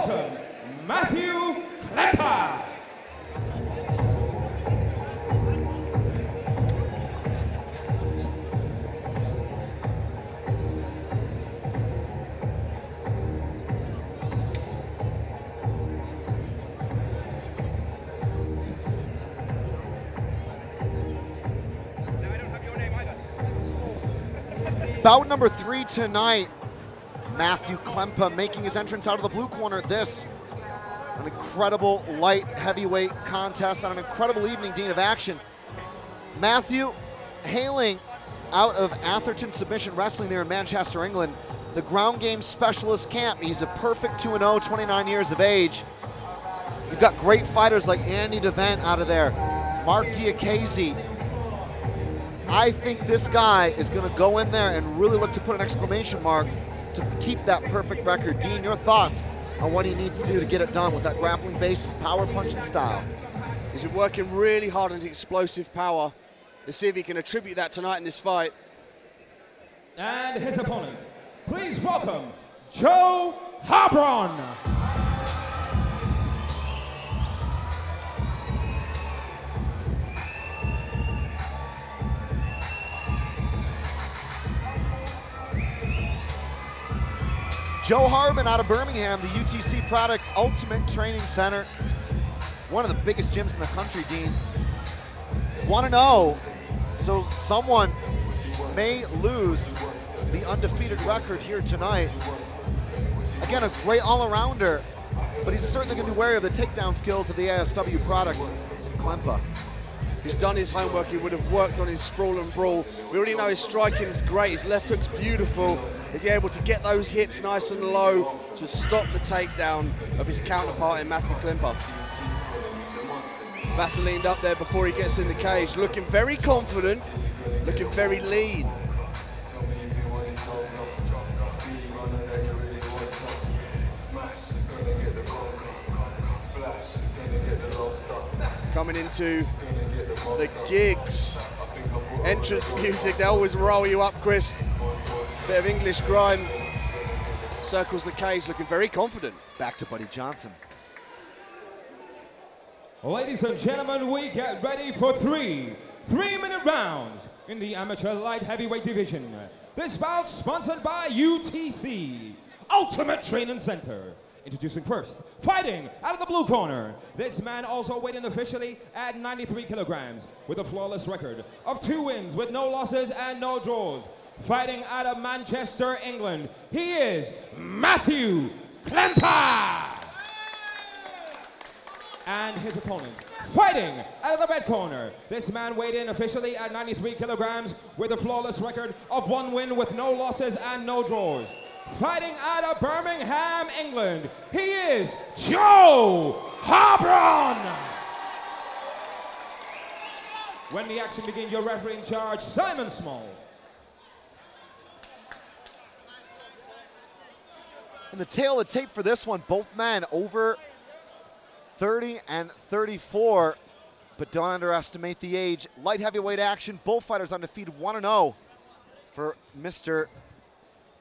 welcome Matthew Clempa. Bout number 3 tonight. Matthew Clempa making his entrance out of the blue corner. This, an incredible light heavyweight contest on an incredible evening, Dean, of action. Matthew, hailing out of Atherton Submission Wrestling there in Manchester, England, the ground game specialist camp. He's a perfect 2-0, 29 years of age. You've got great fighters like Andy DeVent out of there, Mark Diacazi. I think this guy is going to go in there and really look to put an exclamation mark to keep that perfect record. Dean, your thoughts on what he needs to do to get it done with that grappling base and power punching style? He's been working really hard on his explosive power. Let's see if he can attribute that tonight in this fight. And his opponent, please welcome Joe Harbron. Joe Harbron out of Birmingham, the UTC Product Ultimate Training Center. One of the biggest gyms in the country, Dean. 1-0, so someone may lose the undefeated record here tonight. Again, a great all-arounder, but he's certainly going to be wary of the takedown skills of the ASW product in Clempa. He's done his homework. He would have worked on his sprawl and brawl. We already know his striking is great. His left hook's beautiful. Is he able to get those hips nice and low to stop the takedown of his counterpart in Matthew Clempa? Vaselined up there before he gets in the cage, looking very confident, looking very lean. Coming into the gigs, entrance music, they always roll you up, Chris. Bit of English grime, circles the cage, looking very confident. Back to Buddy Johnson. Ladies and gentlemen, we get ready for three-minute rounds in the amateur light heavyweight division. This bout sponsored by UTC, Ultimate Training Center. Introducing first, fighting out of the blue corner. This man also weighing officially at 93 kilograms with a flawless record of 2 wins with no losses and no draws. Fighting out of Manchester, England, he is Matthew Clempa. And his opponent, fighting out of the red corner. This man weighed in officially at 93 kilograms with a flawless record of 1 win with no losses and no draws. Fighting out of Birmingham, England, he is Joe Harbron. When the action begins, your referee in charge, Simon Small. In the tail of the tape for this one, both men over 30 and 34, but don't underestimate the age. Light heavyweight action, both fighters undefeated, 1-0 for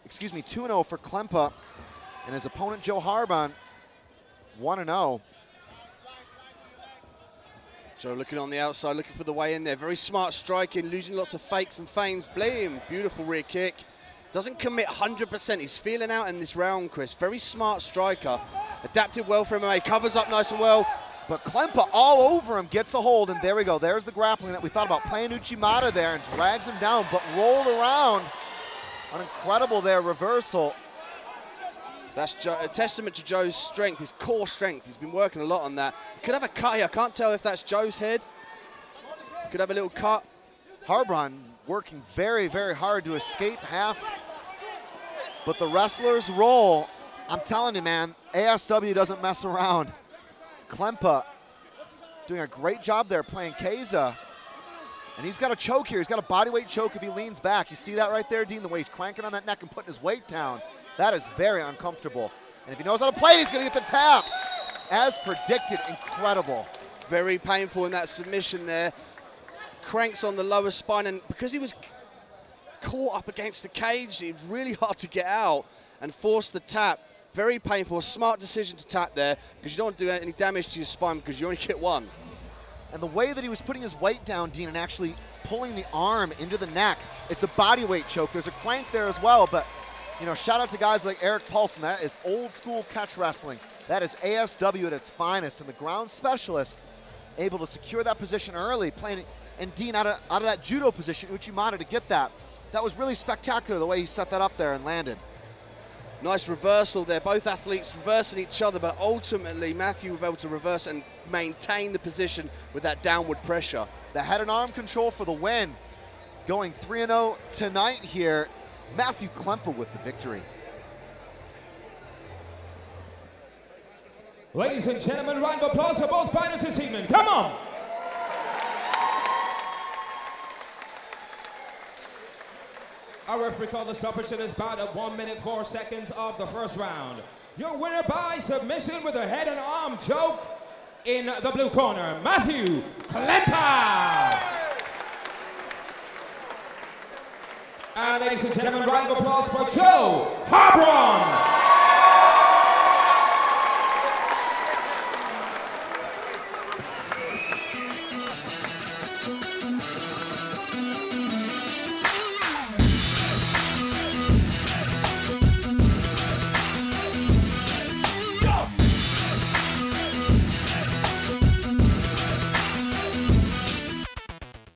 2-0 for Clempa, and his opponent Joe Harbron, 1-0. Joe looking on the outside, looking for the way in there. Very smart striking, losing lots of fakes and feigns. Blam, beautiful rear kick. Doesn't commit 100%. He's feeling out in this round, Chris. Very smart striker. Adapted well for MMA, covers up nice and well. But Clempa all over him, gets a hold, and there we go. There's the grappling that we thought about. Playing Uchimata there and drags him down, but rolled around. An incredible there reversal. That's a testament to Joe's strength, his core strength. He's been working a lot on that. Could have a cut here. I can't tell if that's Joe's head. Could have a little cut. Harbron working very, very hard to escape half. But the wrestlers roll. I'm telling you, man, ASW doesn't mess around. Clempa doing a great job there playing Keza. And he's got a choke here. He's got a bodyweight choke if he leans back. You see that right there, Dean? The way he's cranking on that neck and putting his weight down. That is very uncomfortable. And if he knows how to play it, he's going to get the tap. As predicted, incredible. Very painful in that submission there. Cranks on the lower spine, and because he was caught up against the cage, it was really hard to get out and force the tap. Very painful, a smart decision to tap there because you don't want to do any damage to your spine because you only get one. And the way that he was putting his weight down, Dean, and actually pulling the arm into the neck, it's a body weight choke. There's a crank there as well, but you know, shout out to guys like Eric Paulson. That is old school catch wrestling. That is ASW at its finest, and the ground specialist able to secure that position early, playing, and Dean out of that judo position, Uchimata to get that. That was really spectacular the way he set that up there and landed. Nice reversal there, both athletes reversing each other, but ultimately Matthew was able to reverse and maintain the position with that downward pressure. The head and arm control for the win. Going 3-0 tonight here, Matthew Clempa with the victory. Ladies and gentlemen, round of applause for both fighters this evening. Come on! Our referee called the stoppage at about at 1 minute 4 seconds of the first round. Your winner by submission with a head and arm choke in the blue corner, Matthew Clempa. And ladies and gentlemen, round of applause for Joe Harbron.